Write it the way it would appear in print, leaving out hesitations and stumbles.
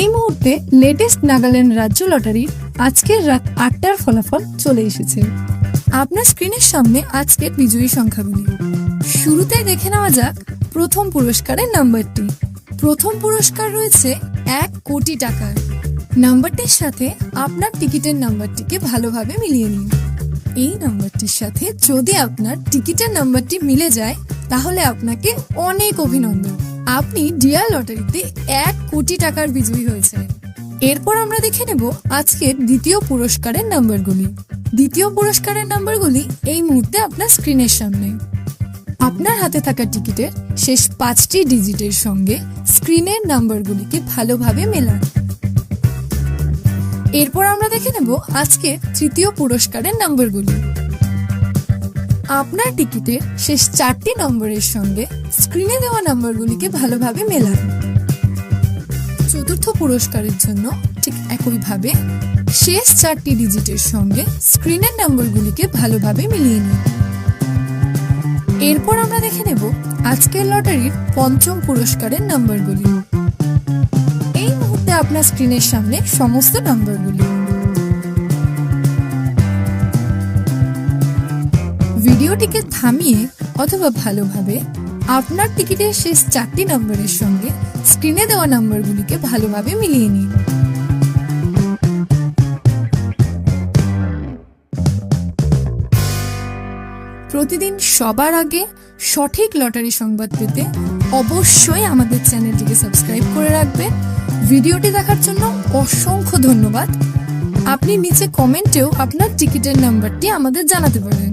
এই মুহূর্তে লেটেস্ট নাগাল্যান্ড রাজ্য লটারির আজকের রাত ৮টার ফলাফল চলে এসেছে। আপনার স্ক্রিনের সামনে আজকের বিজয়ী সংখ্যাগুলি। শুরুতেই দেখে নেওয়া যাক প্রথম পুরস্কারের নাম্বারটি। প্রথম পুরস্কার রয়েছে ১ কোটি টাকার। নাম্বারটির সাথে আপনার টিকিটের নাম্বারটিকে ভালোভাবে মিলিয়ে নিন। এই নাম্বারটির সাথে যদি আপনার টিকিটের নাম্বারটি মিলে যায় তাহলে আপনাকে অনেক অভিনন্দন, আপনি ডিয়ার লটারিতে ১ কোটি টাকার বিজয়ী হয়েছে। এরপর আমরা দেখে নেব আজকের দ্বিতীয় পুরস্কারের নাম্বারগুলি। দ্বিতীয় পুরস্কারের নাম্বারগুলি এই মুহূর্তে আপনার স্ক্রিনের সামনে। আপনার হাতে থাকা টিকিটের শেষ ৫টি ডিজিটের সঙ্গে স্ক্রিনের নাম্বারগুলিকে ভালোভাবে মেলান। এরপর আমরা দেখে নেব আজকের তৃতীয় পুরস্কারের নাম্বারগুলি। আপনার টিকিটের শেষ ৪টি নম্বরের সঙ্গে স্ক্রিনে দেওয়া নাম্বারগুলিকে ভালোভাবে মেলান। চতুর্থ পুরস্কারের জন্য ঠিক একইভাবে শেষ ৪টি ডিজিটের সঙ্গে স্ক্রিনের নাম্বারগুলিকে ভালোভাবে মিলিয়ে নিন। এরপর আমরা দেখে নেব আজকের লটারির পঞ্চম পুরস্কারের নাম্বারগুলি। এই মুহূর্তে আপনার স্ক্রিনের সামনে সমস্ত নাম্বারগুলি। ভিডিওটিকে থামিয়ে অথবা ভালোভাবে আপনার টিকিটের শেষ ৪টি নম্বরের সঙ্গে স্ক্রিনে দেওয়া নম্বরগুলিকে ভালোভাবে মিলিয়ে নিন। প্রতিদিন সবার আগে সঠিক লটারি সংবাদ পেতে অবশ্যই আমাদের চ্যানেলটিকে সাবস্ক্রাইব করে রাখবেন। ভিডিওটি দেখার জন্য অসংখ্য ধন্যবাদ। আপনি নিচে কমেন্টেও আপনার টিকিটের নাম্বারটি আমাদের জানাতে পারেন।